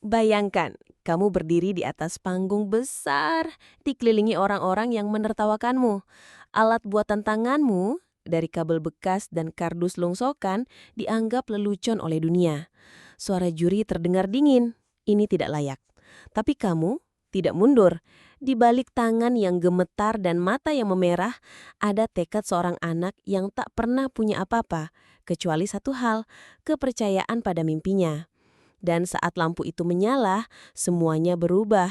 Bayangkan, kamu berdiri di atas panggung besar, dikelilingi orang-orang yang menertawakanmu. Alat buatan tanganmu, dari kabel bekas dan kardus longsokan, dianggap lelucon oleh dunia. Suara juri terdengar dingin. Ini tidak layak. Tapi kamu tidak mundur. Di balik tangan yang gemetar dan mata yang memerah, ada tekad seorang anak yang tak pernah punya apa-apa, kecuali satu hal, kepercayaan pada mimpinya. Dan saat lampu itu menyala, semuanya berubah.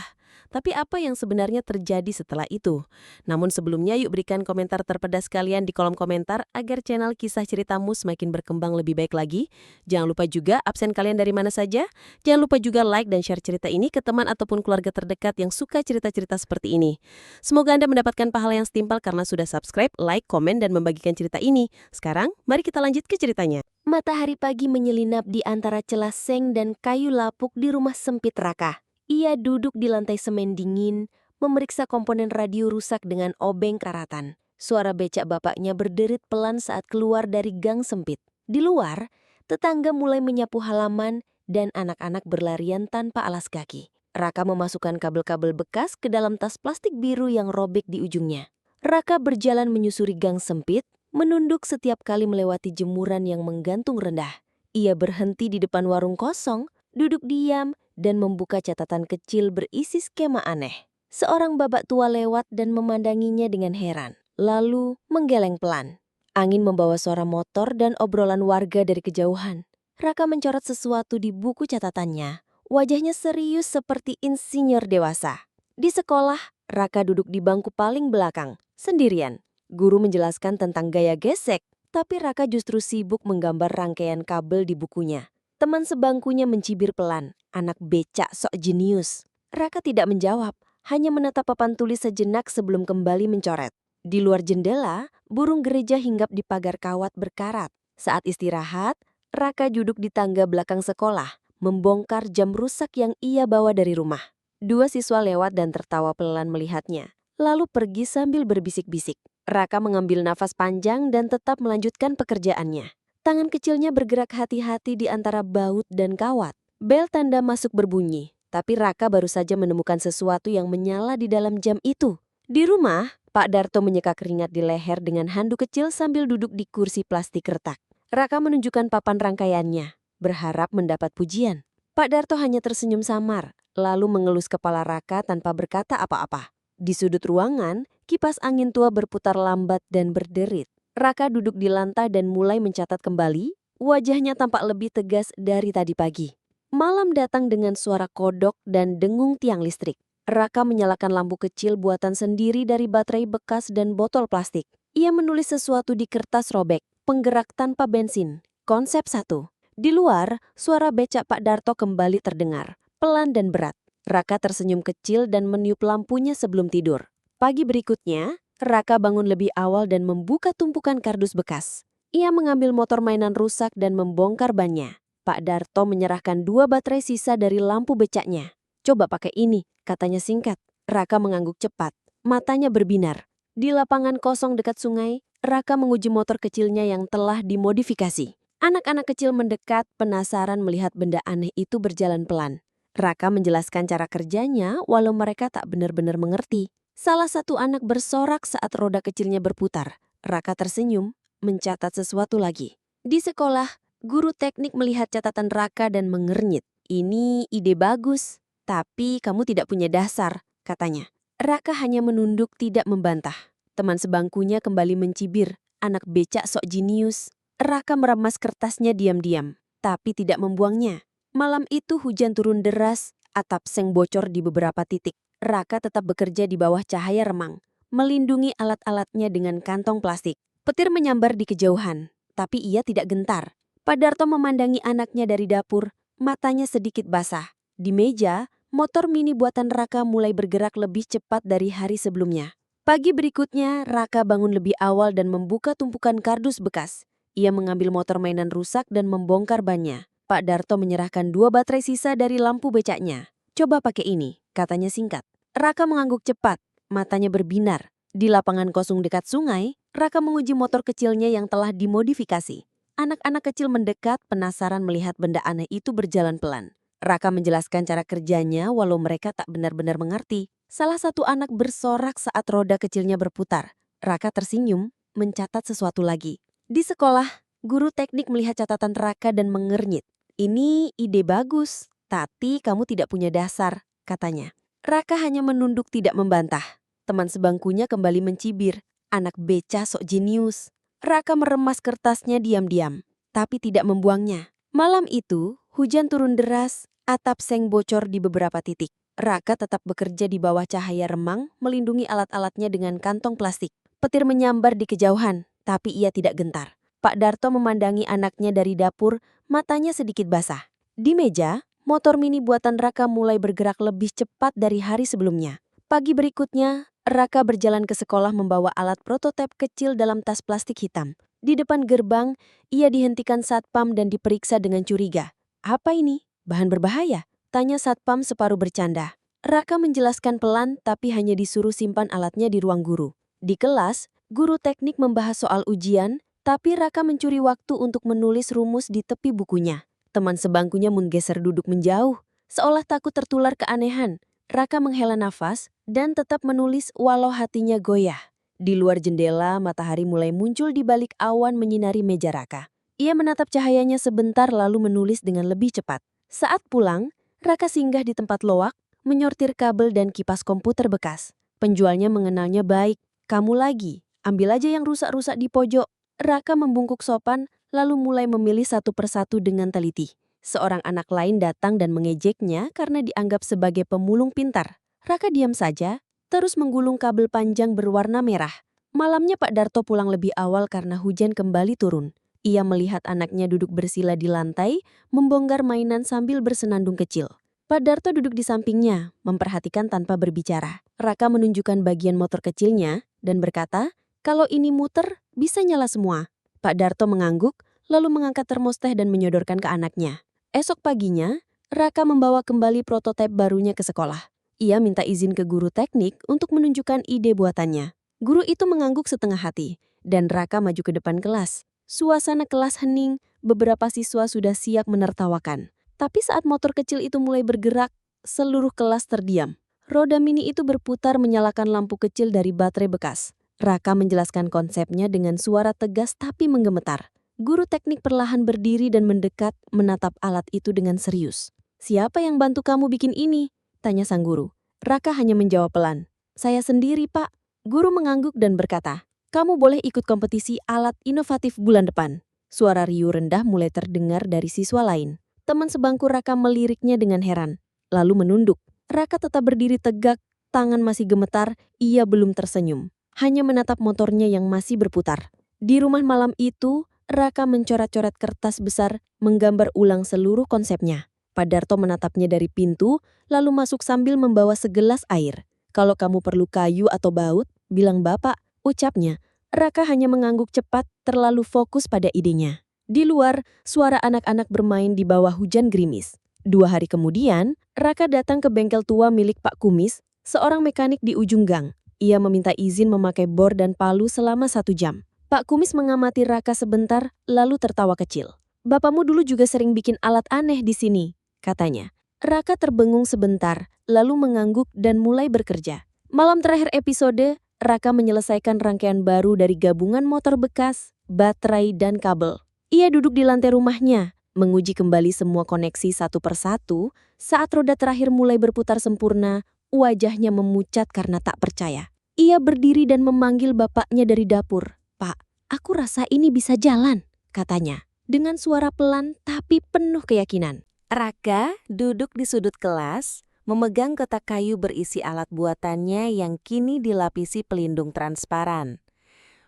Tapi apa yang sebenarnya terjadi setelah itu? Namun sebelumnya yuk berikan komentar terpedas kalian di kolom komentar agar channel Kisah Ceritamu semakin berkembang lebih baik lagi. Jangan lupa juga absen kalian dari mana saja. Jangan lupa juga like dan share cerita ini ke teman ataupun keluarga terdekat yang suka cerita-cerita seperti ini. Semoga Anda mendapatkan pahala yang setimpal karena sudah subscribe, like, komen, dan membagikan cerita ini. Sekarang, mari kita lanjut ke ceritanya. Matahari pagi menyelinap di antara celah seng dan kayu lapuk di rumah sempit Raka. Ia duduk di lantai semen dingin, memeriksa komponen radio rusak dengan obeng karatan. Suara becak bapaknya berderit pelan saat keluar dari gang sempit. Di luar, tetangga mulai menyapu halaman dan anak-anak berlarian tanpa alas kaki. Raka memasukkan kabel-kabel bekas ke dalam tas plastik biru yang robek di ujungnya. Raka berjalan menyusuri gang sempit, menunduk setiap kali melewati jemuran yang menggantung rendah. Ia berhenti di depan warung kosong, duduk diam, dan membuka catatan kecil berisi skema aneh. Seorang babak tua lewat dan memandanginya dengan heran, lalu menggeleng pelan. Angin membawa suara motor dan obrolan warga dari kejauhan. Raka mencoret sesuatu di buku catatannya. Wajahnya serius seperti insinyur dewasa. Di sekolah, Raka duduk di bangku paling belakang, sendirian. Guru menjelaskan tentang gaya gesek, tapi Raka justru sibuk menggambar rangkaian kabel di bukunya. Teman sebangkunya mencibir pelan, anak becak sok jenius. Raka tidak menjawab, hanya menatap papan tulis sejenak sebelum kembali mencoret. Di luar jendela, burung gereja hinggap di pagar kawat berkarat. Saat istirahat, Raka duduk di tangga belakang sekolah, membongkar jam rusak yang ia bawa dari rumah. Dua siswa lewat dan tertawa pelan melihatnya, lalu pergi sambil berbisik-bisik. Raka mengambil nafas panjang dan tetap melanjutkan pekerjaannya. Tangan kecilnya bergerak hati-hati di antara baut dan kawat. Bel tanda masuk berbunyi, tapi Raka baru saja menemukan sesuatu yang menyala di dalam jam itu. Di rumah, Pak Darto menyeka keringat di leher dengan handuk kecil sambil duduk di kursi plastik retak. Raka menunjukkan papan rangkaiannya, berharap mendapat pujian. Pak Darto hanya tersenyum samar, lalu mengelus kepala Raka tanpa berkata apa-apa. Di sudut ruangan, kipas angin tua berputar lambat dan berderit. Raka duduk di lantai dan mulai mencatat kembali, wajahnya tampak lebih tegas dari tadi pagi. Malam datang dengan suara kodok dan dengung tiang listrik. Raka menyalakan lampu kecil buatan sendiri dari baterai bekas dan botol plastik. Ia menulis sesuatu di kertas robek, penggerak tanpa bensin, konsep 1. Di luar, suara becak Pak Darto kembali terdengar, pelan dan berat. Raka tersenyum kecil dan meniup lampunya sebelum tidur. Pagi berikutnya, Raka bangun lebih awal dan membuka tumpukan kardus bekas. Ia mengambil motor mainan rusak dan membongkar bannya. Pak Darto menyerahkan 2 baterai sisa dari lampu becaknya. "Coba pakai ini," katanya singkat. Raka mengangguk cepat, matanya berbinar. Di lapangan kosong dekat sungai, Raka menguji motor kecilnya yang telah dimodifikasi. Anak-anak kecil mendekat, penasaran melihat benda aneh itu berjalan pelan. Raka menjelaskan cara kerjanya walau mereka tak benar-benar mengerti. Salah satu anak bersorak saat roda kecilnya berputar. Raka tersenyum, mencatat sesuatu lagi. Di sekolah, guru teknik melihat catatan Raka dan mengernyit. "Ini ide bagus, tapi kamu tidak punya dasar," katanya. Raka hanya menunduk tidak membantah. Teman sebangkunya kembali mencibir, "Anak becak sok jenius." Raka meramas kertasnya diam-diam, tapi tidak membuangnya. Malam itu hujan turun deras, atap seng bocor di beberapa titik. Raka tetap bekerja di bawah cahaya remang, melindungi alat-alatnya dengan kantong plastik. Petir menyambar di kejauhan, tapi ia tidak gentar. Pak Darto memandangi anaknya dari dapur, matanya sedikit basah. Di meja, motor mini buatan Raka mulai bergerak lebih cepat dari hari sebelumnya. Pagi berikutnya, Raka bangun lebih awal dan membuka tumpukan kardus bekas. Ia mengambil motor mainan rusak dan membongkar bannya. Pak Darto menyerahkan 2 baterai sisa dari lampu becaknya. "Coba pakai ini," katanya singkat. Raka mengangguk cepat, matanya berbinar. Di lapangan kosong dekat sungai, Raka menguji motor kecilnya yang telah dimodifikasi. Anak-anak kecil mendekat, penasaran melihat benda aneh itu berjalan pelan. Raka menjelaskan cara kerjanya walau mereka tak benar-benar mengerti. Salah satu anak bersorak saat roda kecilnya berputar. Raka tersenyum, mencatat sesuatu lagi. Di sekolah, guru teknik melihat catatan Raka dan mengernyit. Ini ide bagus, tapi kamu tidak punya dasar, katanya. Raka hanya menunduk tidak membantah. Teman sebangkunya kembali mencibir. Anak beca sok jenius. Raka meremas kertasnya diam-diam, tapi tidak membuangnya. Malam itu, hujan turun deras, atap seng bocor di beberapa titik. Raka tetap bekerja di bawah cahaya remang, melindungi alat-alatnya dengan kantong plastik. Petir menyambar di kejauhan, tapi ia tidak gentar. Pak Darto memandangi anaknya dari dapur, matanya sedikit basah. Di meja, motor mini buatan Raka mulai bergerak lebih cepat dari hari sebelumnya. Pagi berikutnya, Raka berjalan ke sekolah membawa alat prototipe kecil dalam tas plastik hitam. Di depan gerbang, ia dihentikan satpam dan diperiksa dengan curiga. Apa ini? Bahan berbahaya? Tanya satpam separuh bercanda. Raka menjelaskan pelan tapi hanya disuruh simpan alatnya di ruang guru. Di kelas, guru teknik membahas soal ujian, tapi Raka mencuri waktu untuk menulis rumus di tepi bukunya. Teman sebangkunya menggeser duduk menjauh, seolah takut tertular keanehan. Raka menghela nafas dan tetap menulis walau hatinya goyah. Di luar jendela, matahari mulai muncul di balik awan menyinari meja Raka. Ia menatap cahayanya sebentar lalu menulis dengan lebih cepat. Saat pulang, Raka singgah di tempat loak, menyortir kabel dan kipas komputer bekas. Penjualnya mengenalnya baik. Kamu lagi, ambil aja yang rusak-rusak di pojok. Raka membungkuk sopan, lalu mulai memilih satu persatu dengan teliti. Seorang anak lain datang dan mengejeknya karena dianggap sebagai pemulung pintar. Raka diam saja, terus menggulung kabel panjang berwarna merah. Malamnya Pak Darto pulang lebih awal karena hujan kembali turun. Ia melihat anaknya duduk bersila di lantai, membongkar mainan sambil bersenandung kecil. Pak Darto duduk di sampingnya, memperhatikan tanpa berbicara. Raka menunjukkan bagian motor kecilnya dan berkata, kalau ini muter, bisa nyala semua. Pak Darto mengangguk, lalu mengangkat termos teh dan menyodorkan ke anaknya. Esok paginya, Raka membawa kembali prototipe barunya ke sekolah. Ia minta izin ke guru teknik untuk menunjukkan ide buatannya. Guru itu mengangguk setengah hati, dan Raka maju ke depan kelas. Suasana kelas hening, beberapa siswa sudah siap menertawakan. Tapi saat motor kecil itu mulai bergerak, seluruh kelas terdiam. Roda mini itu berputar menyalakan lampu kecil dari baterai bekas. Raka menjelaskan konsepnya dengan suara tegas tapi menggemetar. Guru teknik perlahan berdiri dan mendekat menatap alat itu dengan serius. Siapa yang bantu kamu bikin ini? Tanya sang guru. Raka hanya menjawab pelan. Saya sendiri, Pak. Guru mengangguk dan berkata, kamu boleh ikut kompetisi alat inovatif bulan depan. Suara riuh rendah mulai terdengar dari siswa lain. Teman sebangku Raka meliriknya dengan heran, lalu menunduk. Raka tetap berdiri tegak, tangan masih gemetar, ia belum tersenyum. Hanya menatap motornya yang masih berputar. Di rumah malam itu, Raka mencoret-coret kertas besar, menggambar ulang seluruh konsepnya. Pak Darto menatapnya dari pintu, lalu masuk sambil membawa segelas air. Kalau kamu perlu kayu atau baut, bilang bapak, ucapnya. Raka hanya mengangguk cepat, terlalu fokus pada idenya. Di luar, suara anak-anak bermain di bawah hujan gerimis. 2 hari kemudian, Raka datang ke bengkel tua milik Pak Kumis, seorang mekanik di ujung gang. Ia meminta izin memakai bor dan palu selama 1 jam. Pak Kumis mengamati Raka sebentar, lalu tertawa kecil. Bapakmu dulu juga sering bikin alat aneh di sini, katanya. Raka terbengung sebentar, lalu mengangguk dan mulai bekerja. Malam terakhir episode, Raka menyelesaikan rangkaian baru dari gabungan motor bekas, baterai, dan kabel. Ia duduk di lantai rumahnya, menguji kembali semua koneksi satu persatu. Saat roda terakhir mulai berputar sempurna, wajahnya memucat karena tak percaya. Ia berdiri dan memanggil bapaknya dari dapur. Pak, aku rasa ini bisa jalan, katanya. Dengan suara pelan tapi penuh keyakinan. Raka duduk di sudut kelas, memegang kotak kayu berisi alat buatannya yang kini dilapisi pelindung transparan.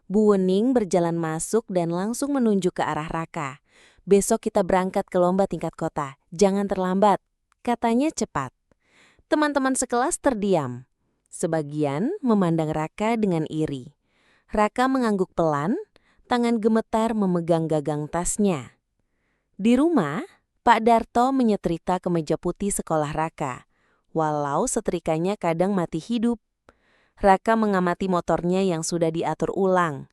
Bu Wening berjalan masuk dan langsung menunjuk ke arah Raka. Besok kita berangkat ke lomba tingkat kota, jangan terlambat, katanya cepat. Teman-teman sekelas terdiam. Sebagian memandang Raka dengan iri. Raka mengangguk pelan, tangan gemetar memegang gagang tasnya. Di rumah, Pak Darto menyetrika kemeja putih sekolah Raka. Walau setrikanya kadang mati hidup. Raka mengamati motornya yang sudah diatur ulang,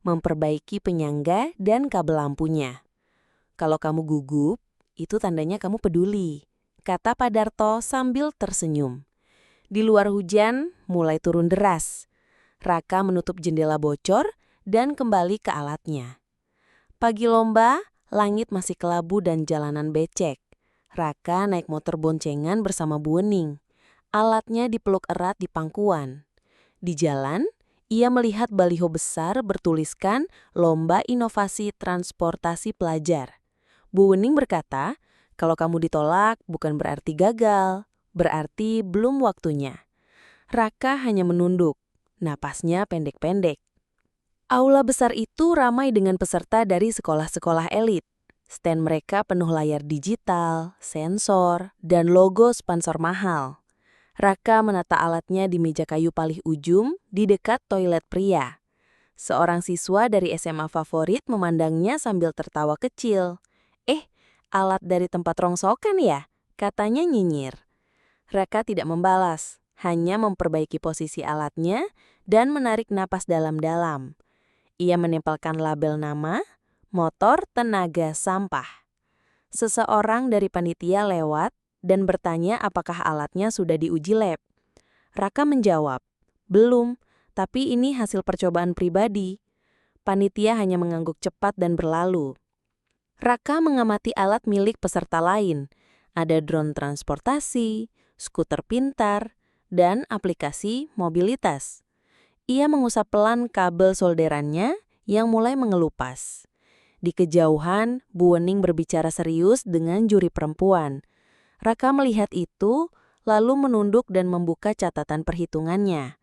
memperbaiki penyangga dan kabel lampunya. Kalau kamu gugup, itu tandanya kamu peduli, berkata Pak Darto sambil tersenyum. Di luar hujan mulai turun deras. Raka menutup jendela bocor dan kembali ke alatnya. Pagi lomba, langit masih kelabu dan jalanan becek. Raka naik motor boncengan bersama Bu Wening. Alatnya dipeluk erat di pangkuan. Di jalan, ia melihat baliho besar bertuliskan Lomba Inovasi Transportasi Pelajar. Bu Wening berkata, kalau kamu ditolak bukan berarti gagal, berarti belum waktunya. Raka hanya menunduk, napasnya pendek-pendek. Aula besar itu ramai dengan peserta dari sekolah-sekolah elit. Stand mereka penuh layar digital, sensor, dan logo sponsor mahal. Raka menata alatnya di meja kayu paling ujung di dekat toilet pria. Seorang siswa dari SMA favorit memandangnya sambil tertawa kecil. Alat dari tempat rongsokan ya? Katanya nyinyir. Raka tidak membalas, hanya memperbaiki posisi alatnya dan menarik napas dalam-dalam. Ia menempelkan label nama, motor tenaga sampah. Seseorang dari panitia lewat dan bertanya apakah alatnya sudah diuji lab. Raka menjawab, belum, tapi ini hasil percobaan pribadi. Panitia hanya mengangguk cepat dan berlalu. Raka mengamati alat milik peserta lain. Ada drone transportasi, skuter pintar, dan aplikasi mobilitas. Ia mengusap pelan kabel solderannya yang mulai mengelupas. Di kejauhan, Bu Wening berbicara serius dengan juri perempuan. Raka melihat itu, lalu menunduk dan membuka catatan perhitungannya.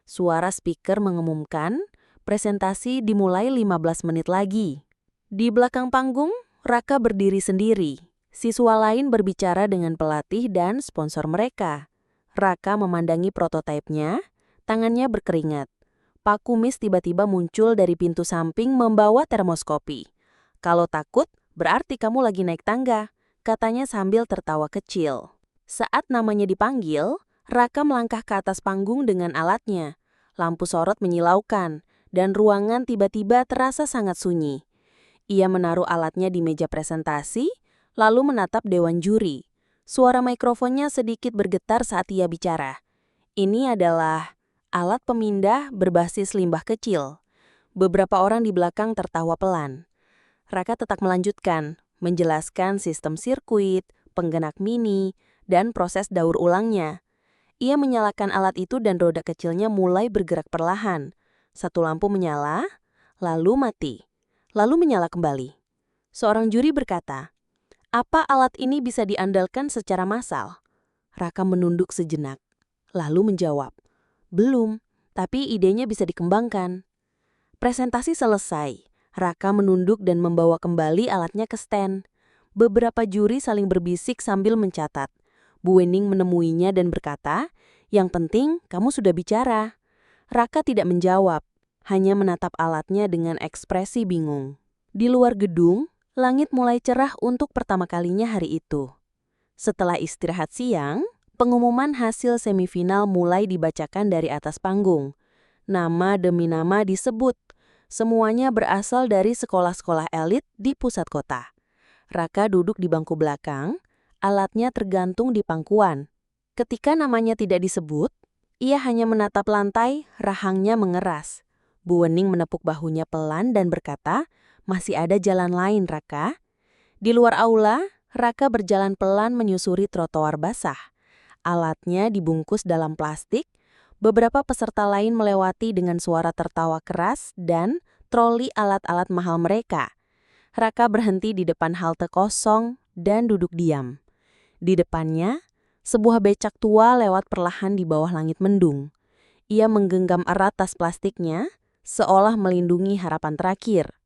Suara speaker mengumumkan, presentasi dimulai 15 menit lagi. Di belakang panggung, Raka berdiri sendiri. Siswa lain berbicara dengan pelatih dan sponsor mereka. Raka memandangi prototipenya, tangannya berkeringat. Pak Kumis tiba-tiba muncul dari pintu samping membawa termos kopi. Kalau takut, berarti kamu lagi naik tangga, katanya sambil tertawa kecil. Saat namanya dipanggil, Raka melangkah ke atas panggung dengan alatnya. Lampu sorot menyilaukan, dan ruangan tiba-tiba terasa sangat sunyi. Ia menaruh alatnya di meja presentasi, lalu menatap dewan juri. Suara mikrofonnya sedikit bergetar saat ia bicara. Ini adalah alat pemindah berbasis limbah kecil. Beberapa orang di belakang tertawa pelan. Raka tetap melanjutkan, menjelaskan sistem sirkuit, penggenak mini, dan proses daur ulangnya. Ia menyalakan alat itu dan roda kecilnya mulai bergerak perlahan. Satu lampu menyala, lalu mati, lalu menyala kembali. Seorang juri berkata, apa alat ini bisa diandalkan secara massal? Raka menunduk sejenak, lalu menjawab, belum, tapi idenya bisa dikembangkan. Presentasi selesai. Raka menunduk dan membawa kembali alatnya ke stand. Beberapa juri saling berbisik sambil mencatat. Bu Wening menemuinya dan berkata, yang penting kamu sudah bicara. Raka tidak menjawab, hanya menatap alatnya dengan ekspresi bingung. Di luar gedung, langit mulai cerah untuk pertama kalinya hari itu. Setelah istirahat siang, pengumuman hasil semifinal mulai dibacakan dari atas panggung. Nama demi nama disebut. Semuanya berasal dari sekolah-sekolah elit di pusat kota. Raka duduk di bangku belakang, alatnya tergantung di pangkuan. Ketika namanya tidak disebut, ia hanya menatap lantai, rahangnya mengeras. Bu Wening menepuk bahunya pelan dan berkata, masih ada jalan lain, Raka. Di luar aula, Raka berjalan pelan menyusuri trotoar basah. Alatnya dibungkus dalam plastik, beberapa peserta lain melewati dengan suara tertawa keras dan troli alat-alat mahal mereka. Raka berhenti di depan halte kosong dan duduk diam. Di depannya, sebuah becak tua lewat perlahan di bawah langit mendung. Ia menggenggam erat tas plastiknya, seolah melindungi harapan terakhir.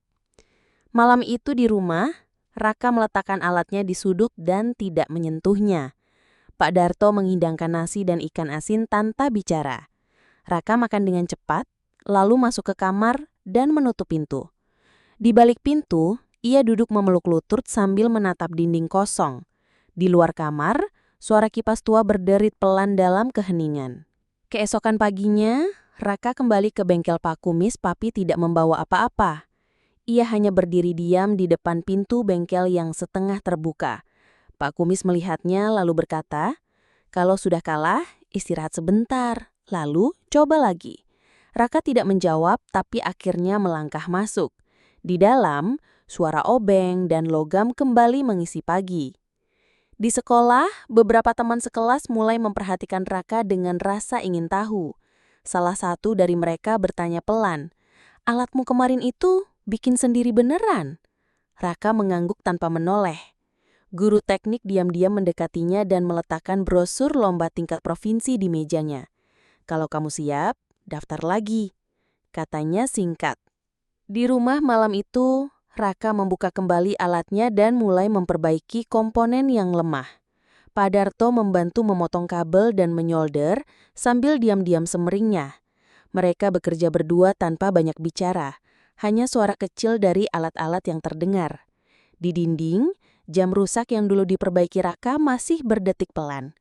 Malam itu di rumah, Raka meletakkan alatnya di sudut dan tidak menyentuhnya. Pak Darto menghidangkan nasi dan ikan asin tanpa bicara. Raka makan dengan cepat, lalu masuk ke kamar dan menutup pintu. Di balik pintu, ia duduk memeluk lutut sambil menatap dinding kosong. Di luar kamar, suara kipas tua berderit pelan dalam keheningan. Keesokan paginya, Raka kembali ke bengkel Pak Kumis. Papi tidak membawa apa-apa. Ia hanya berdiri diam di depan pintu bengkel yang setengah terbuka. Pak Kumis melihatnya lalu berkata, "Kalau sudah kalah, istirahat sebentar, lalu coba lagi." Raka tidak menjawab tapi akhirnya melangkah masuk. Di dalam, suara obeng dan logam kembali mengisi pagi. Di sekolah, beberapa teman sekelas mulai memperhatikan Raka dengan rasa ingin tahu. Salah satu dari mereka bertanya pelan, "Alatmu kemarin itu bikin sendiri beneran?" Raka mengangguk tanpa menoleh. Guru teknik diam-diam mendekatinya dan meletakkan brosur lomba tingkat provinsi di mejanya. "Kalau kamu siap, daftar lagi," katanya singkat. Di rumah malam itu, Raka membuka kembali alatnya dan mulai memperbaiki komponen yang lemah. Pak Darto membantu memotong kabel dan menyolder sambil diam-diam semeringnya. Mereka bekerja berdua tanpa banyak bicara, hanya suara kecil dari alat-alat yang terdengar. Di dinding, jam rusak yang dulu diperbaiki Raka masih berdetik pelan.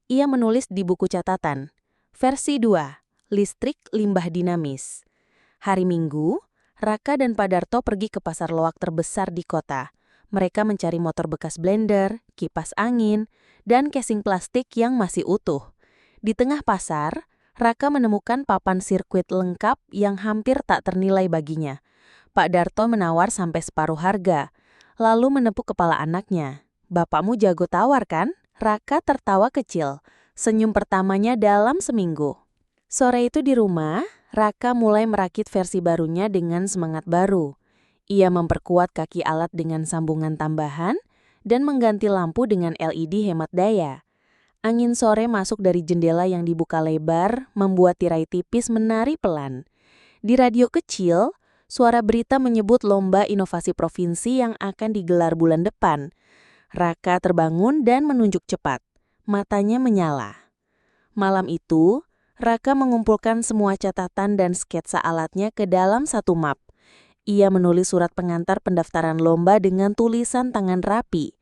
Ia menulis di buku catatan, versi 2, listrik limbah dinamis. Hari Minggu, Raka dan Pak Darto pergi ke pasar loak terbesar di kota. Mereka mencari motor bekas blender, kipas angin, dan casing plastik yang masih utuh. Di tengah pasar, Raka menemukan papan sirkuit lengkap yang hampir tak ternilai baginya. Pak Darto menawar sampai separuh harga, lalu menepuk kepala anaknya. "Bapakmu jago tawar kan?" Raka tertawa kecil, senyum pertamanya dalam seminggu. Sore itu di rumah, Raka mulai merakit versi barunya dengan semangat baru. Ia memperkuat kaki alat dengan sambungan tambahan dan mengganti lampu dengan LED hemat daya. Angin sore masuk dari jendela yang dibuka lebar, membuat tirai tipis menari pelan. Di radio kecil, suara berita menyebut lomba inovasi provinsi yang akan digelar bulan depan. Raka terbangun dan menunjuk cepat. Matanya menyala. Malam itu, Raka mengumpulkan semua catatan dan sketsa alatnya ke dalam satu map. Ia menulis surat pengantar pendaftaran lomba dengan tulisan tangan rapi.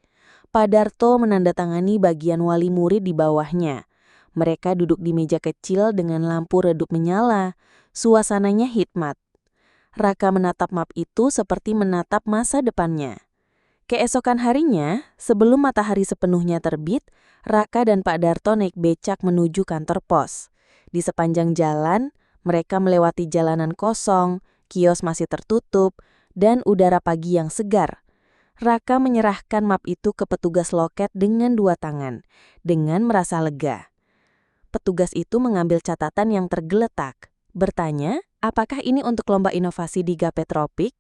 Pak Darto menandatangani bagian wali murid di bawahnya. Mereka duduk di meja kecil dengan lampu redup menyala. Suasananya hikmat. Raka menatap map itu seperti menatap masa depannya. Keesokan harinya, sebelum matahari sepenuhnya terbit, Raka dan Pak Darto naik becak menuju kantor pos. Di sepanjang jalan, mereka melewati jalanan kosong, kios masih tertutup, dan udara pagi yang segar. Raka menyerahkan map itu ke petugas loket dengan 2 tangan, dengan merasa lega. Petugas itu mengambil catatan yang tergeletak, bertanya, "Apakah ini untuk lomba inovasi di Gape Tropik?"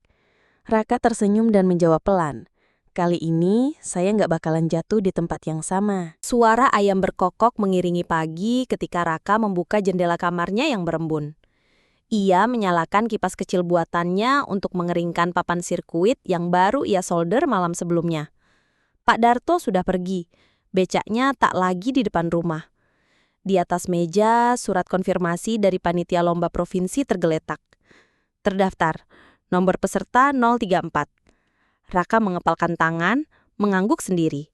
Raka tersenyum dan menjawab pelan, "Kali ini saya nggak bakalan jatuh di tempat yang sama." Suara ayam berkokok mengiringi pagi ketika Raka membuka jendela kamarnya yang berembun. Ia menyalakan kipas kecil buatannya untuk mengeringkan papan sirkuit yang baru ia solder malam sebelumnya. Pak Darto sudah pergi, becaknya tak lagi di depan rumah. Di atas meja, surat konfirmasi dari panitia lomba provinsi tergeletak. Terdaftar, nomor peserta 034. Raka mengepalkan tangan, mengangguk sendiri.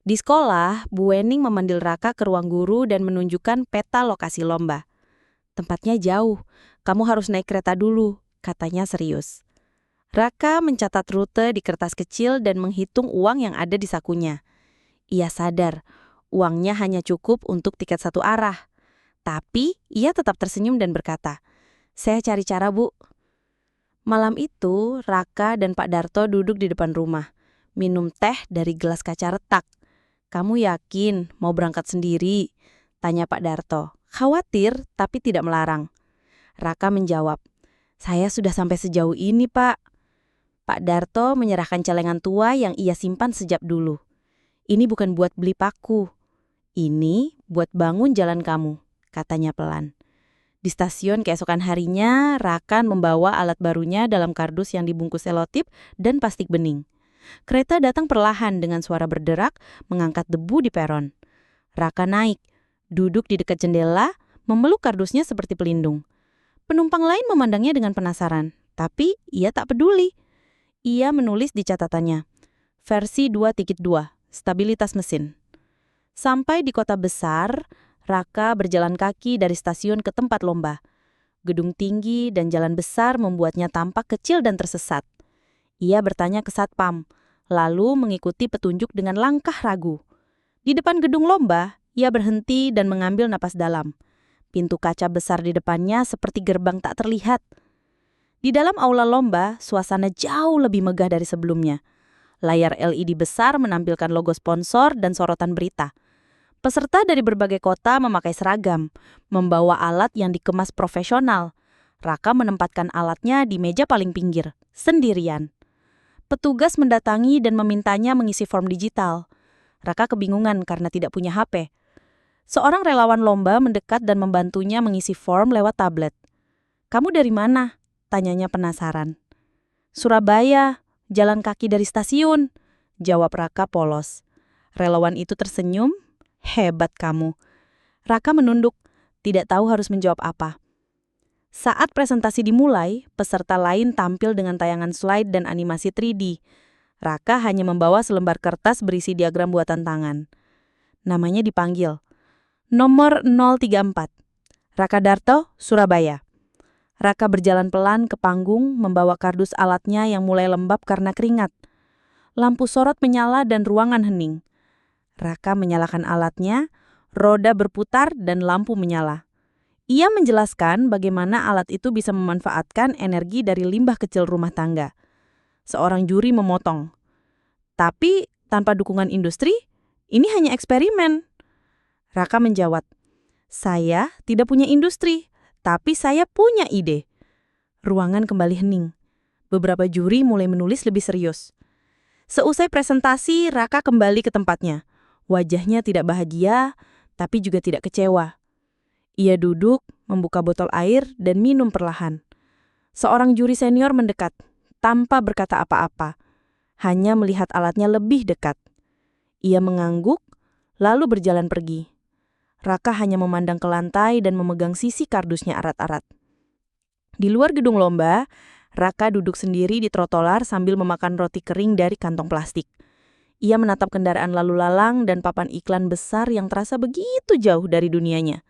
Di sekolah, Bu Wening memanggil Raka ke ruang guru dan menunjukkan peta lokasi lomba. "Tempatnya jauh, kamu harus naik kereta dulu," katanya serius. Raka mencatat rute di kertas kecil dan menghitung uang yang ada di sakunya. Ia sadar, uangnya hanya cukup untuk tiket satu arah. Tapi, ia tetap tersenyum dan berkata, "Saya cari cara, Bu." Malam itu, Raka dan Pak Darto duduk di depan rumah, minum teh dari gelas kaca retak. "Kamu yakin mau berangkat sendiri?" tanya Pak Darto. Khawatir, tapi tidak melarang. Raka menjawab, "Saya sudah sampai sejauh ini, Pak." Pak Darto menyerahkan celengan tua yang ia simpan sejak dulu. "Ini bukan buat beli paku. Ini buat bangun jalan kamu," katanya pelan. Di stasiun keesokan harinya, Raka membawa alat barunya dalam kardus yang dibungkus selotip dan plastik bening. Kereta datang perlahan dengan suara berderak, mengangkat debu di peron. Raka naik, duduk di dekat jendela, memeluk kardusnya seperti pelindung. Penumpang lain memandangnya dengan penasaran, tapi ia tak peduli. Ia menulis di catatannya, versi 2.2, stabilitas mesin. Sampai di kota besar, Raka berjalan kaki dari stasiun ke tempat lomba. Gedung tinggi dan jalan besar membuatnya tampak kecil dan tersesat. Ia bertanya ke satpam, lalu mengikuti petunjuk dengan langkah ragu. Di depan gedung lomba, ia berhenti dan mengambil napas dalam. Pintu kaca besar di depannya seperti gerbang tak terlihat. Di dalam aula lomba, suasana jauh lebih megah dari sebelumnya. Layar LED besar menampilkan logo sponsor dan sorotan berita. Peserta dari berbagai kota memakai seragam, membawa alat yang dikemas profesional. Raka menempatkan alatnya di meja paling pinggir, sendirian. Petugas mendatangi dan memintanya mengisi form digital. Raka kebingungan karena tidak punya HP. Seorang relawan lomba mendekat dan membantunya mengisi form lewat tablet. "Kamu dari mana?" tanyanya penasaran. "Surabaya, jalan kaki dari stasiun," jawab Raka polos. Relawan itu tersenyum, "Hebat kamu." Raka menunduk, tidak tahu harus menjawab apa. Saat presentasi dimulai, peserta lain tampil dengan tayangan slide dan animasi 3D. Raka hanya membawa selembar kertas berisi diagram buatan tangan. Namanya dipanggil. Nomor 034. Raka Darto, Surabaya. Raka berjalan pelan ke panggung, membawa kardus alatnya yang mulai lembab karena keringat. Lampu sorot menyala dan ruangan hening. Raka menyalakan alatnya, roda berputar dan lampu menyala. Ia menjelaskan bagaimana alat itu bisa memanfaatkan energi dari limbah kecil rumah tangga. Seorang juri memotong. "Tapi tanpa dukungan industri, ini hanya eksperimen." Raka menjawab, "Saya tidak punya industri, tapi saya punya ide." Ruangan kembali hening. Beberapa juri mulai menulis lebih serius. Seusai presentasi, Raka kembali ke tempatnya. Wajahnya tidak bahagia, tapi juga tidak kecewa. Ia duduk, membuka botol air, dan minum perlahan. Seorang juri senior mendekat, tanpa berkata apa-apa. Hanya melihat alatnya lebih dekat. Ia mengangguk, lalu berjalan pergi. Raka hanya memandang ke lantai dan memegang sisi kardusnya erat-erat. Di luar gedung lomba, Raka duduk sendiri di trotoar sambil memakan roti kering dari kantong plastik. Ia menatap kendaraan lalu lalang dan papan iklan besar yang terasa begitu jauh dari dunianya.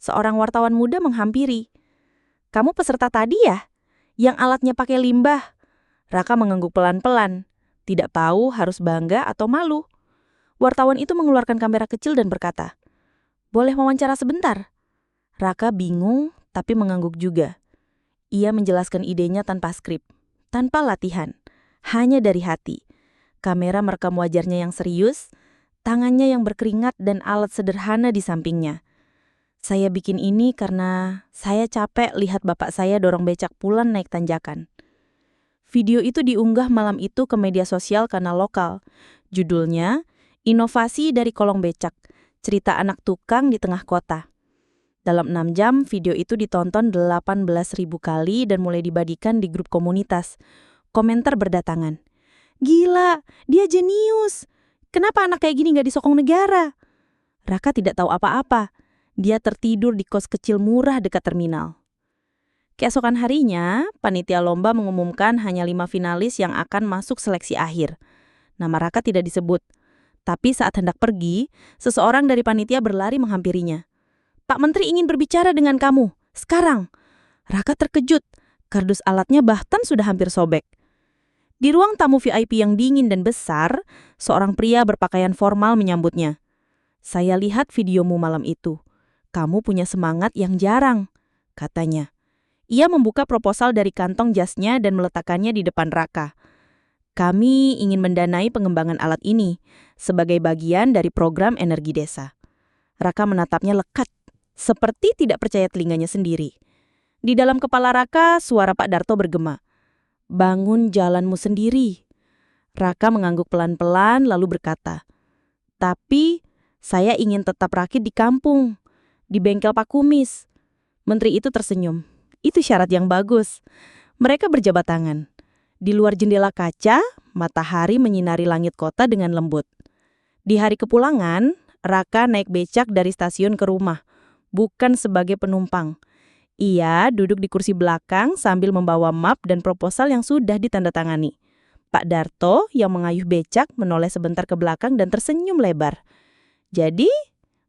Seorang wartawan muda menghampiri. "Kamu peserta tadi ya? Yang alatnya pakai limbah?" Raka mengangguk pelan-pelan. Tidak tahu harus bangga atau malu. Wartawan itu mengeluarkan kamera kecil dan berkata, "Boleh wawancara sebentar?" Raka bingung tapi mengangguk juga. Ia menjelaskan idenya tanpa skrip, tanpa latihan, hanya dari hati. Kamera merekam wajahnya yang serius, tangannya yang berkeringat dan alat sederhana di sampingnya. "Saya bikin ini karena saya capek lihat bapak saya dorong becak pulang naik tanjakan." Video itu diunggah malam itu ke media sosial kanal lokal. Judulnya, "Inovasi dari Kolong Becak, Cerita Anak Tukang di Tengah Kota." Dalam 6 jam, video itu ditonton 18.000 kali dan mulai dibagikan di grup komunitas. Komentar berdatangan. "Gila, dia jenius. Kenapa anak kayak gini gak disokong negara?" Raka tidak tahu apa-apa. Dia tertidur di kos kecil murah dekat terminal. Keesokan harinya, panitia lomba mengumumkan hanya 5 finalis yang akan masuk seleksi akhir. Nama Raka tidak disebut. Tapi saat hendak pergi, seseorang dari panitia berlari menghampirinya. "Pak Menteri ingin berbicara dengan kamu. Sekarang." Raka terkejut. Kardus alatnya bahkan sudah hampir sobek. Di ruang tamu VIP yang dingin dan besar, seorang pria berpakaian formal menyambutnya. "Saya lihat videomu malam itu. Kamu punya semangat yang jarang," katanya. Ia membuka proposal dari kantong jasnya dan meletakkannya di depan Raka. "Kami ingin mendanai pengembangan alat ini sebagai bagian dari program energi desa." Raka menatapnya lekat, seperti tidak percaya telinganya sendiri. Di dalam kepala Raka, suara Pak Darto bergema. "Bangun jalanmu sendiri." Raka mengangguk pelan-pelan lalu berkata, "Tapi saya ingin tetap rakit di kampung, di bengkel Pak Kumis." Menteri itu tersenyum. "Itu syarat yang bagus." Mereka berjabat tangan. Di luar jendela kaca, matahari menyinari langit kota dengan lembut. Di hari kepulangan, Raka naik becak dari stasiun ke rumah, bukan sebagai penumpang. Ia duduk di kursi belakang sambil membawa map dan proposal yang sudah ditandatangani. Pak Darto yang mengayuh becak menoleh sebentar ke belakang dan tersenyum lebar. "Jadi,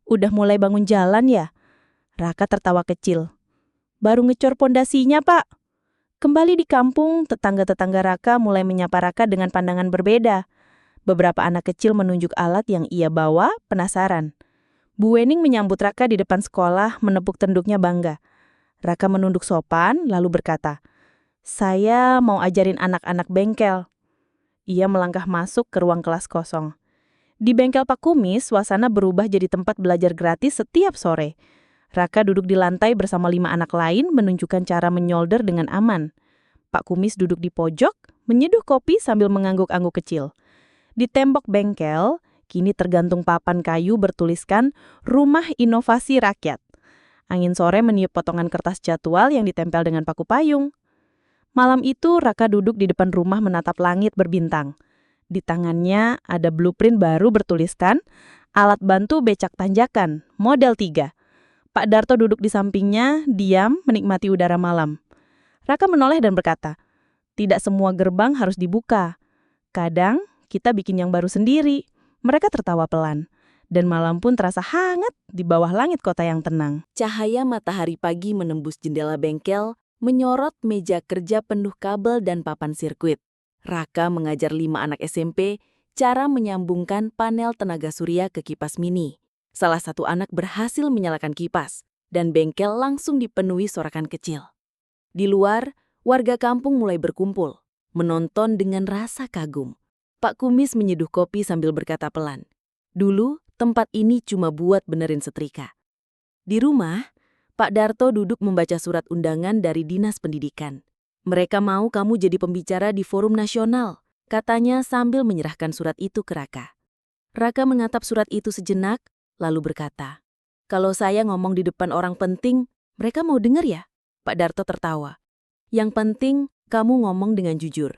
udah mulai bangun jalan ya?" Raka tertawa kecil. "Baru ngecor pondasinya, Pak." Kembali di kampung, tetangga-tetangga Raka mulai menyapa Raka dengan pandangan berbeda. Beberapa anak kecil menunjuk alat yang ia bawa, penasaran. Bu Wening menyambut Raka di depan sekolah, menepuk tenduknya bangga. Raka menunduk sopan, lalu berkata, "Saya mau ajarin anak-anak bengkel." Ia melangkah masuk ke ruang kelas kosong. Di bengkel Pak Kumis, suasana berubah jadi tempat belajar gratis setiap sore. Raka duduk di lantai bersama 5 anak lain menunjukkan cara menyolder dengan aman. Pak Kumis duduk di pojok, menyeduh kopi sambil mengangguk-angguk kecil. Di tembok bengkel, kini tergantung papan kayu bertuliskan Rumah Inovasi Rakyat. Angin sore meniup potongan kertas jadwal yang ditempel dengan paku payung. Malam itu, Raka duduk di depan rumah menatap langit berbintang. Di tangannya ada blueprint baru bertuliskan Alat Bantu Becak Tanjakan, model 3. Pak Darto duduk di sampingnya, diam menikmati udara malam. Raka menoleh dan berkata, "Tidak semua gerbang harus dibuka. Kadang kita bikin yang baru sendiri." Mereka tertawa pelan, dan malam pun terasa hangat di bawah langit kota yang tenang. Cahaya matahari pagi menembus jendela bengkel, menyorot meja kerja penuh kabel dan papan sirkuit. Raka mengajar 5 anak SMP cara menyambungkan panel tenaga surya ke kipas mini. Salah satu anak berhasil menyalakan kipas, dan bengkel langsung dipenuhi sorakan kecil. Di luar, warga kampung mulai berkumpul, menonton dengan rasa kagum. Pak Kumis menyeduh kopi sambil berkata pelan, "Dulu, tempat ini cuma buat benerin setrika." Di rumah, Pak Darto duduk membaca surat undangan dari Dinas Pendidikan. "Mereka mau kamu jadi pembicara di forum nasional," katanya sambil menyerahkan surat itu ke Raka. Raka menatap surat itu sejenak, lalu berkata, "Kalau saya ngomong di depan orang penting, mereka mau denger ya?" Pak Darto tertawa. "Yang penting, kamu ngomong dengan jujur."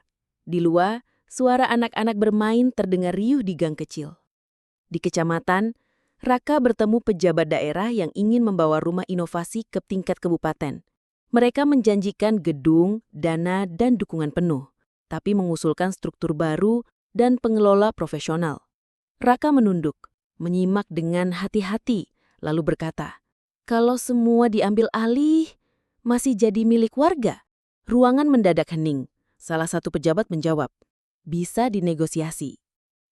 Di luar, suara anak-anak bermain terdengar riuh di gang kecil. Di kecamatan, Raka bertemu pejabat daerah yang ingin membawa rumah inovasi ke tingkat kabupaten. Mereka menjanjikan gedung, dana, dan dukungan penuh, tapi mengusulkan struktur baru dan pengelola profesional. Raka menunduk, menyimak dengan hati-hati, lalu berkata, "Kalau semua diambil alih, masih jadi milik warga?" Ruangan mendadak hening. Salah satu pejabat menjawab, "Bisa dinegosiasi."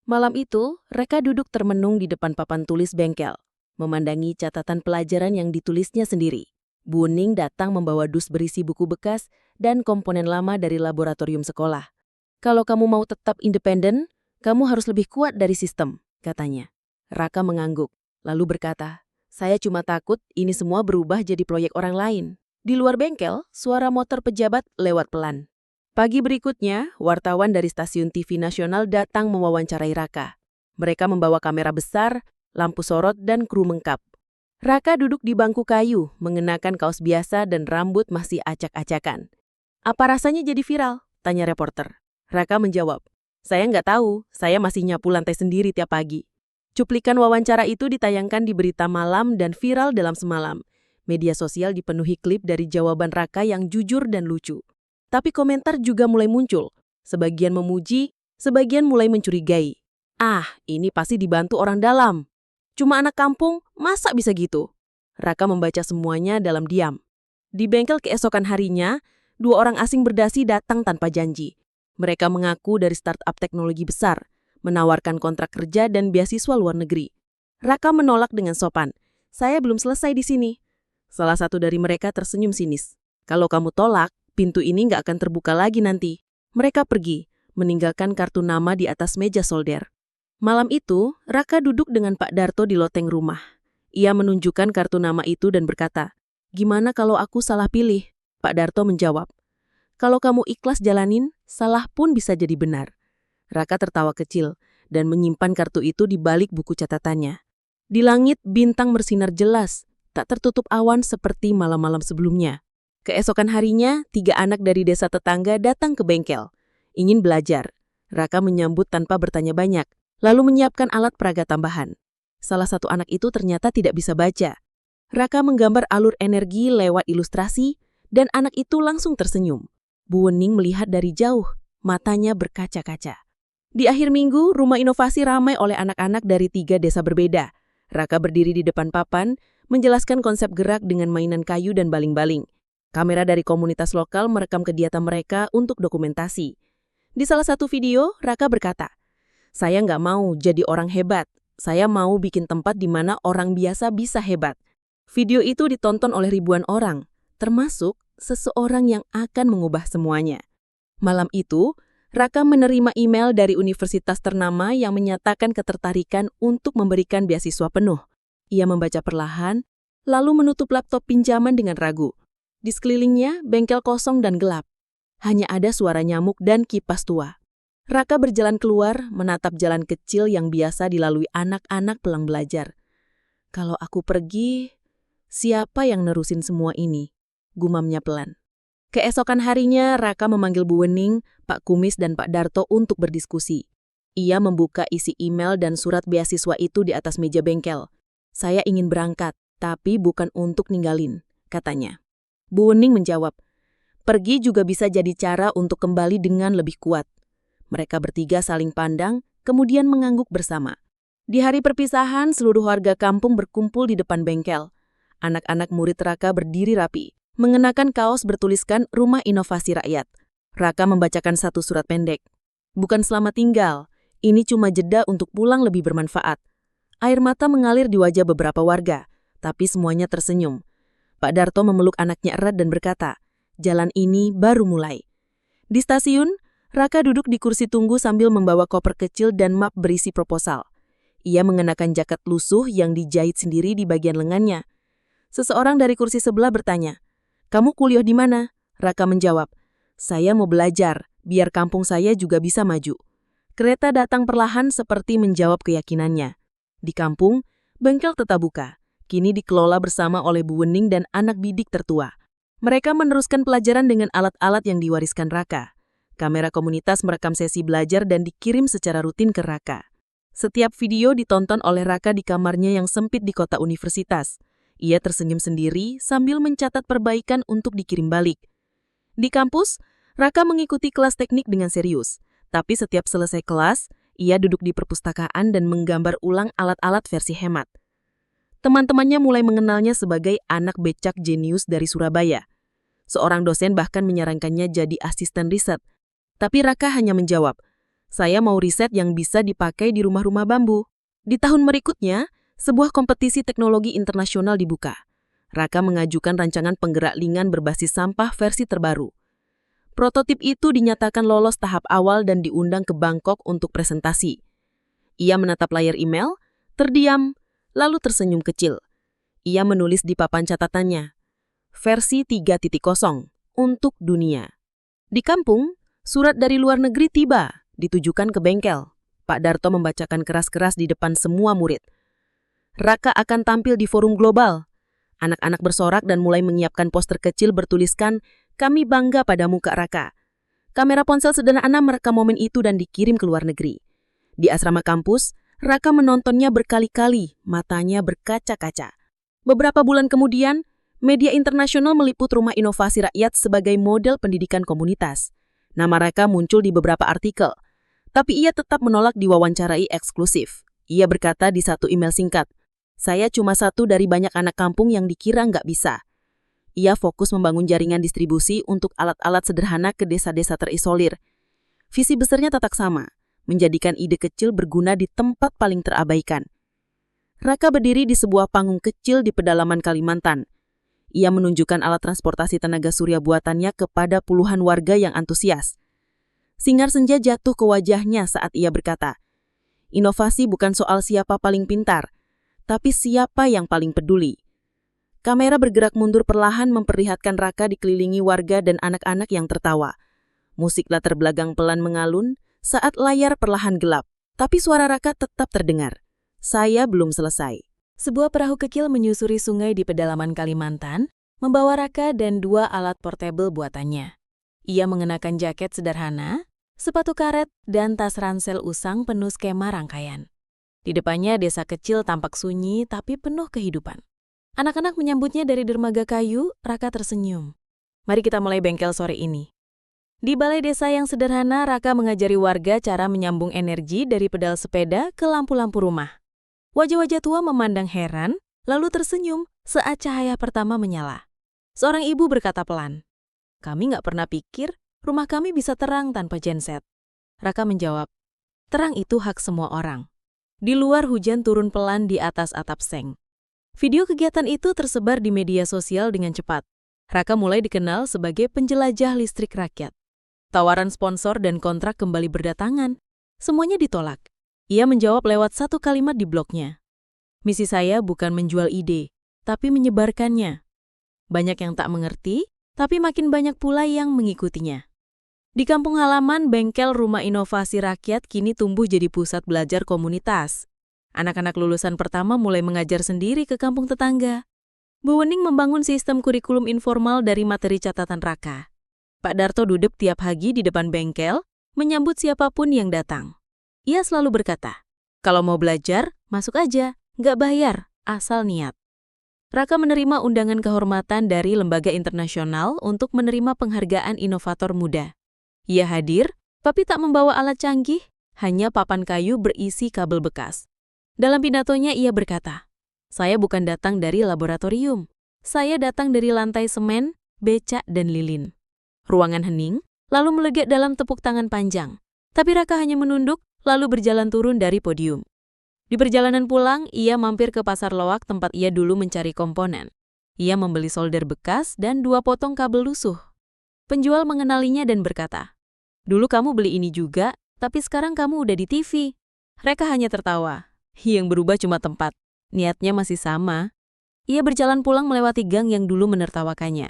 Malam itu, Raka duduk termenung di depan papan tulis bengkel, memandangi catatan pelajaran yang ditulisnya sendiri. Bu Ning datang membawa dus berisi buku bekas dan komponen lama dari laboratorium sekolah. "Kalau kamu mau tetap independen, kamu harus lebih kuat dari sistem," katanya. Raka mengangguk, lalu berkata, "Saya cuma takut ini semua berubah jadi proyek orang lain." Di luar bengkel, suara motor pejabat lewat pelan. Pagi berikutnya, wartawan dari stasiun TV nasional datang mewawancarai Raka. Mereka membawa kamera besar, lampu sorot, dan kru mengkap. Raka duduk di bangku kayu, mengenakan kaos biasa dan rambut masih acak-acakan. "Apa rasanya jadi viral?" tanya reporter. Raka menjawab, "Saya nggak tahu, saya masih nyapu lantai sendiri tiap pagi." Cuplikan wawancara itu ditayangkan di berita malam dan viral dalam semalam. Media sosial dipenuhi klip dari jawaban Raka yang jujur dan lucu. Tapi komentar juga mulai muncul. Sebagian memuji, sebagian mulai mencurigai. "Ah, ini pasti dibantu orang dalam. Cuma anak kampung, masa bisa gitu?" Raka membaca semuanya dalam diam. Di bengkel keesokan harinya, 2 orang asing berdasi datang tanpa janji. Mereka mengaku dari startup teknologi besar, menawarkan kontrak kerja dan beasiswa luar negeri. Raka menolak dengan sopan, "Saya belum selesai di sini." Salah satu dari mereka tersenyum sinis. "Kalau kamu tolak, pintu ini nggak akan terbuka lagi nanti." Mereka pergi, meninggalkan kartu nama di atas meja solder. Malam itu, Raka duduk dengan Pak Darto di loteng rumah. Ia menunjukkan kartu nama itu dan berkata, "Gimana kalau aku salah pilih?" Pak Darto menjawab, "Kalau kamu ikhlas jalanin, salah pun bisa jadi benar." Raka tertawa kecil dan menyimpan kartu itu di balik buku catatannya. Di langit, bintang bersinar jelas, tak tertutup awan seperti malam-malam sebelumnya. Keesokan harinya, 3 anak dari desa tetangga datang ke bengkel. Ingin belajar. Raka menyambut tanpa bertanya banyak, lalu menyiapkan alat peraga tambahan. Salah satu anak itu ternyata tidak bisa baca. Raka menggambar alur energi lewat ilustrasi, dan anak itu langsung tersenyum. Bu Wening melihat dari jauh, matanya berkaca-kaca. Di akhir minggu, rumah inovasi ramai oleh anak-anak dari 3 desa berbeda. Raka berdiri di depan papan, menjelaskan konsep gerak dengan mainan kayu dan baling-baling. Kamera dari komunitas lokal merekam kegiatan mereka untuk dokumentasi. Di salah satu video, Raka berkata, "Saya nggak mau jadi orang hebat. Saya mau bikin tempat di mana orang biasa bisa hebat." Video itu ditonton oleh ribuan orang, termasuk seseorang yang akan mengubah semuanya. Malam itu, Raka menerima email dari universitas ternama yang menyatakan ketertarikan untuk memberikan beasiswa penuh. Ia membaca perlahan, lalu menutup laptop pinjaman dengan ragu. Di sekelilingnya, bengkel kosong dan gelap. Hanya ada suara nyamuk dan kipas tua. Raka berjalan keluar, menatap jalan kecil yang biasa dilalui anak-anak pulang belajar. "Kalau aku pergi, siapa yang nerusin semua ini?" gumamnya pelan. Keesokan harinya, Raka memanggil Bu Wening, Pak Kumis, dan Pak Darto untuk berdiskusi. Ia membuka isi email dan surat beasiswa itu di atas meja bengkel. "Saya ingin berangkat, tapi bukan untuk ninggalin," katanya. Bu Wening menjawab, "Pergi juga bisa jadi cara untuk kembali dengan lebih kuat." Mereka bertiga saling pandang, kemudian mengangguk bersama. Di hari perpisahan, seluruh warga kampung berkumpul di depan bengkel. Anak-anak murid Raka berdiri rapi, mengenakan kaos bertuliskan Rumah Inovasi Rakyat. Raka membacakan satu surat pendek. "Bukan selamat tinggal, ini cuma jeda untuk pulang lebih bermanfaat." Air mata mengalir di wajah beberapa warga, tapi semuanya tersenyum. Pak Darto memeluk anaknya erat dan berkata, "Jalan ini baru mulai." Di stasiun, Raka duduk di kursi tunggu sambil membawa koper kecil dan map berisi proposal. Ia mengenakan jaket lusuh yang dijahit sendiri di bagian lengannya. Seseorang dari kursi sebelah bertanya, "Kamu kuliah di mana?" Raka menjawab, "Saya mau belajar, biar kampung saya juga bisa maju." Kereta datang perlahan seperti menjawab keyakinannya. Di kampung, bengkel tetap buka. Kini dikelola bersama oleh Bu Wening dan anak bidik tertua. Mereka meneruskan pelajaran dengan alat-alat yang diwariskan Raka. Kamera komunitas merekam sesi belajar dan dikirim secara rutin ke Raka. Setiap video ditonton oleh Raka di kamarnya yang sempit di kota universitas. Ia tersenyum sendiri sambil mencatat perbaikan untuk dikirim balik. Di kampus, Raka mengikuti kelas teknik dengan serius. Tapi setiap selesai kelas, ia duduk di perpustakaan dan menggambar ulang alat-alat versi hemat. Teman-temannya mulai mengenalnya sebagai anak becak jenius dari Surabaya. Seorang dosen bahkan menyarankannya jadi asisten riset. Tapi Raka hanya menjawab, "Saya mau riset yang bisa dipakai di rumah-rumah bambu." Di tahun berikutnya, sebuah kompetisi teknologi internasional dibuka. Raka mengajukan rancangan penggerak lingan berbasis sampah versi terbaru. Prototip itu dinyatakan lolos tahap awal dan diundang ke Bangkok untuk presentasi. Ia menatap layar email, terdiam, lalu tersenyum kecil. Ia menulis di papan catatannya, "Versi 3.0 untuk dunia." Di kampung, surat dari luar negeri tiba, ditujukan ke bengkel. Pak Darto membacakan keras-keras di depan semua murid. Raka akan tampil di forum global. Anak-anak bersorak dan mulai menyiapkan poster kecil bertuliskan, "Kami bangga padamu, Kak Raka." Kamera ponsel sederhana merekam momen itu dan dikirim ke luar negeri. Di asrama kampus, Raka menontonnya berkali-kali, matanya berkaca-kaca. Beberapa bulan kemudian, media internasional meliput Rumah Inovasi Rakyat sebagai model pendidikan komunitas. Nama Raka muncul di beberapa artikel, tapi ia tetap menolak diwawancarai eksklusif. Ia berkata di satu email singkat, "Saya cuma satu dari banyak anak kampung yang dikira nggak bisa." Ia fokus membangun jaringan distribusi untuk alat-alat sederhana ke desa-desa terisolir. Visi besarnya tetap sama, menjadikan ide kecil berguna di tempat paling terabaikan. Raka berdiri di sebuah panggung kecil di pedalaman Kalimantan. Ia menunjukkan alat transportasi tenaga surya buatannya kepada puluhan warga yang antusias. Singar senja jatuh ke wajahnya saat ia berkata, "Inovasi bukan soal siapa paling pintar, tapi siapa yang paling peduli." Kamera bergerak mundur perlahan memperlihatkan Raka dikelilingi warga dan anak-anak yang tertawa. Musik latar belakang pelan mengalun saat layar perlahan gelap, tapi suara Raka tetap terdengar. "Saya belum selesai." Sebuah perahu kecil menyusuri sungai di pedalaman Kalimantan, membawa Raka dan 2 alat portable buatannya. Ia mengenakan jaket sederhana, sepatu karet, dan tas ransel usang penuh skema rangkaian. Di depannya desa kecil tampak sunyi tapi penuh kehidupan. Anak-anak menyambutnya dari dermaga kayu. Raka tersenyum. "Mari kita mulai bengkel sore ini." Di balai desa yang sederhana, Raka mengajari warga cara menyambung energi dari pedal sepeda ke lampu-lampu rumah. Wajah-wajah tua memandang heran, lalu tersenyum saat cahaya pertama menyala. Seorang ibu berkata pelan, "Kami nggak pernah pikir rumah kami bisa terang tanpa genset." Raka menjawab, "Terang itu hak semua orang." Di luar hujan turun pelan di atas atap seng. Video kegiatan itu tersebar di media sosial dengan cepat. Raka mulai dikenal sebagai penjelajah listrik rakyat. Tawaran sponsor dan kontrak kembali berdatangan. Semuanya ditolak. Ia menjawab lewat satu kalimat di blognya. "Misi saya bukan menjual ide, tapi menyebarkannya." Banyak yang tak mengerti, tapi makin banyak pula yang mengikutinya. Di kampung halaman, bengkel Rumah Inovasi Rakyat kini tumbuh jadi pusat belajar komunitas. Anak-anak lulusan pertama mulai mengajar sendiri ke kampung tetangga. Bu Wening membangun sistem kurikulum informal dari materi catatan Raka. Pak Darto duduk tiap pagi di depan bengkel, menyambut siapapun yang datang. Ia selalu berkata, "Kalau mau belajar, masuk aja, nggak bayar, asal niat." Raka menerima undangan kehormatan dari lembaga internasional untuk menerima penghargaan inovator muda. Ia hadir, tapi tak membawa alat canggih, hanya papan kayu berisi kabel bekas. Dalam pidatonya ia berkata, "Saya bukan datang dari laboratorium. Saya datang dari lantai semen, becak, dan lilin." Ruangan hening, lalu melegak dalam tepuk tangan panjang. Tapi Raka hanya menunduk, lalu berjalan turun dari podium. Di perjalanan pulang, ia mampir ke pasar loak tempat ia dulu mencari komponen. Ia membeli solder bekas dan 2 potong kabel lusuh. Penjual mengenalinya dan berkata, "Dulu kamu beli ini juga, tapi sekarang kamu udah di TV." Raka hanya tertawa. Yang berubah cuma tempat. Niatnya masih sama. Ia berjalan pulang melewati gang yang dulu menertawakannya.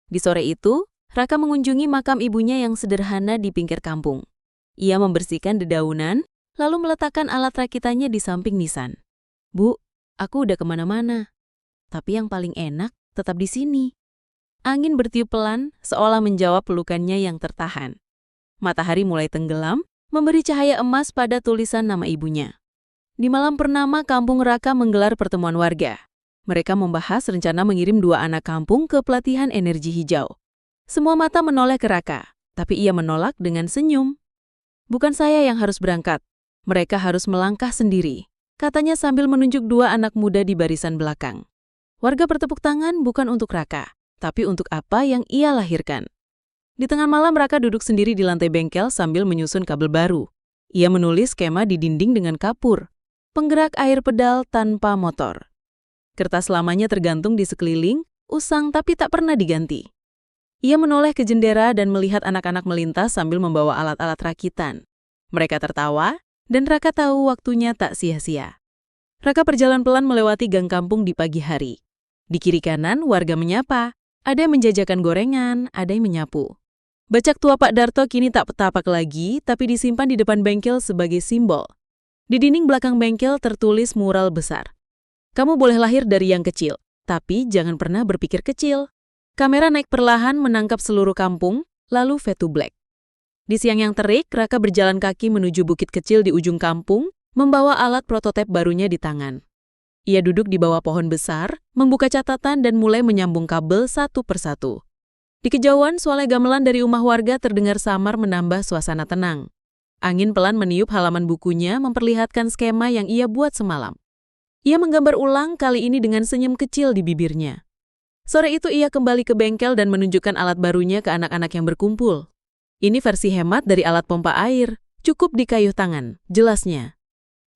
Di sore itu, Raka mengunjungi makam ibunya yang sederhana di pinggir kampung. Ia membersihkan dedaunan, lalu meletakkan alat rakitannya di samping nisan. "Bu, aku udah kemana-mana. Tapi yang paling enak tetap di sini." Angin bertiup pelan, seolah menjawab pelukannya yang tertahan. Matahari mulai tenggelam, memberi cahaya emas pada tulisan nama ibunya. Di malam purnama, kampung Raka menggelar pertemuan warga. Mereka membahas rencana mengirim 2 anak kampung ke pelatihan energi hijau. Semua mata menoleh ke Raka, tapi ia menolak dengan senyum. "Bukan saya yang harus berangkat. Mereka harus melangkah sendiri," katanya sambil menunjuk 2 anak muda di barisan belakang. Warga bertepuk tangan bukan untuk Raka, tapi untuk apa yang ia lahirkan. Di tengah malam, Raka duduk sendiri di lantai bengkel sambil menyusun kabel baru. Ia menulis skema di dinding dengan kapur, penggerak air pedal tanpa motor. Kertas lamanya tergantung di sekeliling, usang tapi tak pernah diganti. Ia menoleh ke jendela dan melihat anak-anak melintas sambil membawa alat-alat rakitan. Mereka tertawa, dan Raka tahu waktunya tak sia-sia. Raka berjalan pelan melewati gang kampung di pagi hari. Di kiri kanan, warga menyapa. Ada yang menjajakan gorengan, ada yang menyapu. Bacak tua Pak Darto kini tak petapak lagi, tapi disimpan di depan bengkel sebagai simbol. Di dinding belakang bengkel tertulis mural besar. "Kamu boleh lahir dari yang kecil, tapi jangan pernah berpikir kecil." Kamera naik perlahan menangkap seluruh kampung, lalu fade to black. Di siang yang terik, Raka berjalan kaki menuju bukit kecil di ujung kampung, membawa alat prototipe barunya di tangan. Ia duduk di bawah pohon besar, membuka catatan dan mulai menyambung kabel satu persatu. Di kejauhan, suara gamelan dari rumah warga terdengar samar menambah suasana tenang. Angin pelan meniup halaman bukunya memperlihatkan skema yang ia buat semalam. Ia menggambar ulang kali ini dengan senyum kecil di bibirnya. Sore itu ia kembali ke bengkel dan menunjukkan alat barunya ke anak-anak yang berkumpul. "Ini versi hemat dari alat pompa air, cukup dikayuh tangan," jelasnya.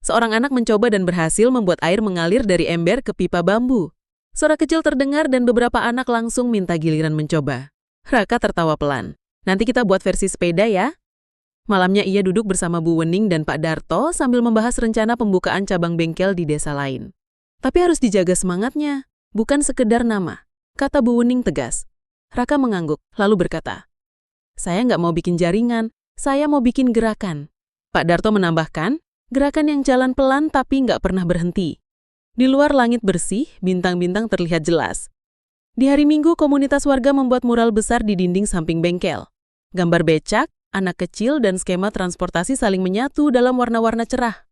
Seorang anak mencoba dan berhasil membuat air mengalir dari ember ke pipa bambu. Suara kecil terdengar dan beberapa anak langsung minta giliran mencoba. Raka tertawa pelan. "Nanti kita buat versi sepeda ya." Malamnya ia duduk bersama Bu Wening dan Pak Darto sambil membahas rencana pembukaan cabang bengkel di desa lain. "Tapi harus dijaga semangatnya, bukan sekedar nama," kata Bu Wening tegas. Raka mengangguk, lalu berkata, "Saya nggak mau bikin jaringan, saya mau bikin gerakan." Pak Darto menambahkan, "Gerakan yang jalan pelan tapi nggak pernah berhenti." Di luar langit bersih, bintang-bintang terlihat jelas. Di hari Minggu, komunitas warga membuat mural besar di dinding samping bengkel. Gambar becak, anak kecil, dan skema transportasi saling menyatu dalam warna-warna cerah.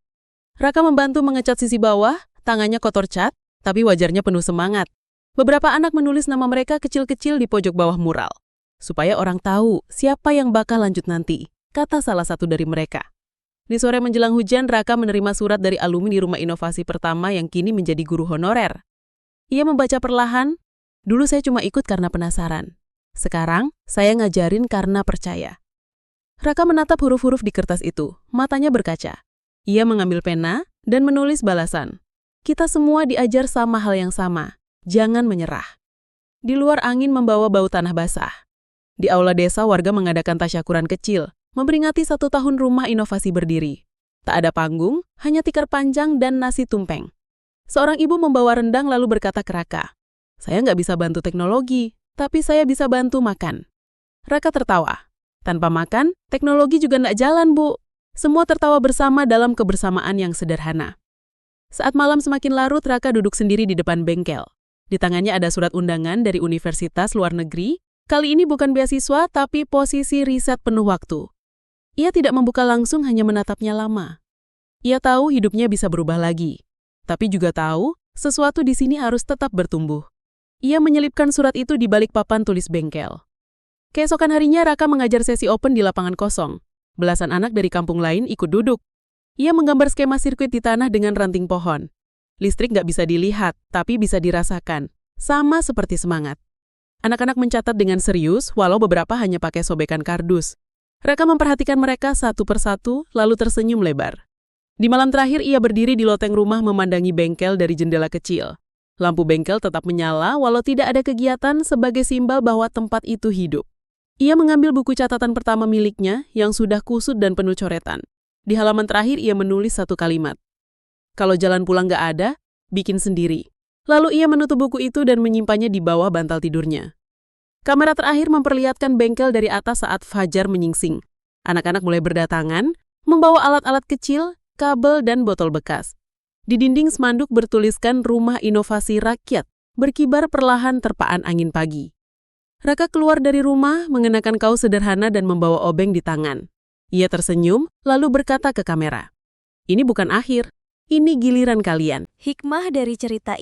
Raka membantu mengecat sisi bawah, tangannya kotor cat, tapi wajarnya penuh semangat. Beberapa anak menulis nama mereka kecil-kecil di pojok bawah mural. "Supaya orang tahu siapa yang bakal lanjut nanti," kata salah satu dari mereka. Di sore menjelang hujan, Raka menerima surat dari alumni Rumah Inovasi pertama yang kini menjadi guru honorer. Ia membaca perlahan, Dulu saya cuma ikut karena penasaran. Sekarang, saya ngajarin karena percaya. Raka menatap huruf-huruf di kertas itu, matanya berkaca. Ia mengambil pena dan menulis balasan. Kita semua diajar sama hal yang sama, jangan menyerah. Di luar angin membawa bau tanah basah. Di aula desa warga mengadakan tasyakuran kecil, memperingati 1 tahun rumah inovasi berdiri. Tak ada panggung, hanya tikar panjang dan nasi tumpeng. Seorang ibu membawa rendang lalu berkata ke Raka, "Saya nggak bisa bantu teknologi, tapi saya bisa bantu makan." Raka tertawa. Tanpa makan, teknologi juga nggak jalan, Bu. Semua tertawa bersama dalam kebersamaan yang sederhana. Saat malam semakin larut, Raka duduk sendiri di depan bengkel. Di tangannya ada surat undangan dari universitas luar negeri. Kali ini bukan beasiswa, tapi posisi riset penuh waktu. Ia tidak membuka langsung, hanya menatapnya lama. Ia tahu hidupnya bisa berubah lagi. Tapi juga tahu, sesuatu di sini harus tetap bertumbuh. Ia menyelipkan surat itu di balik papan tulis bengkel. Keesokan harinya, Raka mengajar sesi open di lapangan kosong. Belasan anak dari kampung lain ikut duduk. Ia menggambar skema sirkuit di tanah dengan ranting pohon. Listrik nggak bisa dilihat, tapi bisa dirasakan. Sama seperti semangat. Anak-anak mencatat dengan serius, walau beberapa hanya pakai sobekan kardus. Raka memperhatikan mereka satu persatu, lalu tersenyum lebar. Di malam terakhir, ia berdiri di loteng rumah memandangi bengkel dari jendela kecil. Lampu bengkel tetap menyala, walau tidak ada kegiatan sebagai simbol bahwa tempat itu hidup. Ia mengambil buku catatan pertama miliknya yang sudah kusut dan penuh coretan. Di halaman terakhir ia menulis satu kalimat. Kalau jalan pulang nggak ada, bikin sendiri. Lalu ia menutup buku itu dan menyimpannya di bawah bantal tidurnya. Kamera terakhir memperlihatkan bengkel dari atas saat fajar menyingsing. Anak-anak mulai berdatangan, membawa alat-alat kecil, kabel, dan botol bekas. Di dinding spanduk bertuliskan Rumah Inovasi Rakyat, berkibar perlahan terpaan angin pagi. Raka keluar dari rumah, mengenakan kaos sederhana dan membawa obeng di tangan. Ia tersenyum, lalu berkata ke kamera, "Ini bukan akhir, ini giliran kalian." Hikmah dari cerita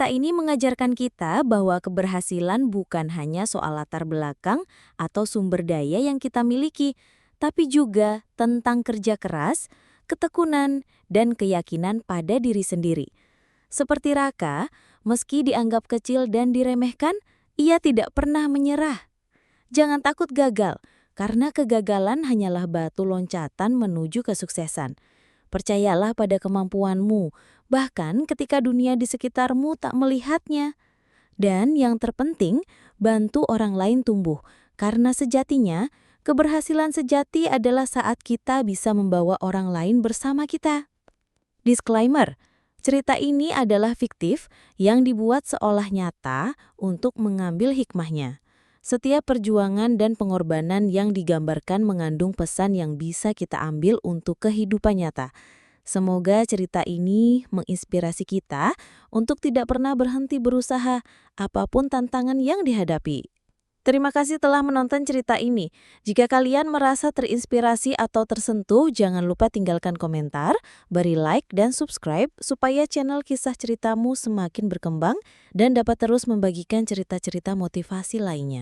ini mengajarkan kita bahwa keberhasilan bukan hanya soal latar belakang atau sumber daya yang kita miliki, tapi juga tentang kerja keras, ketekunan, dan keyakinan pada diri sendiri. Seperti Raka, meski dianggap kecil dan diremehkan, ia tidak pernah menyerah. Jangan takut gagal, karena kegagalan hanyalah batu loncatan menuju kesuksesan. Percayalah pada kemampuanmu, bahkan ketika dunia di sekitarmu tak melihatnya. Dan yang terpenting, bantu orang lain tumbuh, karena sejatinya, keberhasilan sejati adalah saat kita bisa membawa orang lain bersama kita. Disclaimer, cerita ini adalah fiktif yang dibuat seolah nyata untuk mengambil hikmahnya. Setiap perjuangan dan pengorbanan yang digambarkan mengandung pesan yang bisa kita ambil untuk kehidupan nyata. Semoga cerita ini menginspirasi kita untuk tidak pernah berhenti berusaha apapun tantangan yang dihadapi. Terima kasih telah menonton cerita ini. Jika kalian merasa terinspirasi atau tersentuh, jangan lupa tinggalkan komentar, beri like, dan subscribe supaya channel Kisah Ceritamu semakin berkembang dan dapat terus membagikan cerita-cerita motivasi lainnya.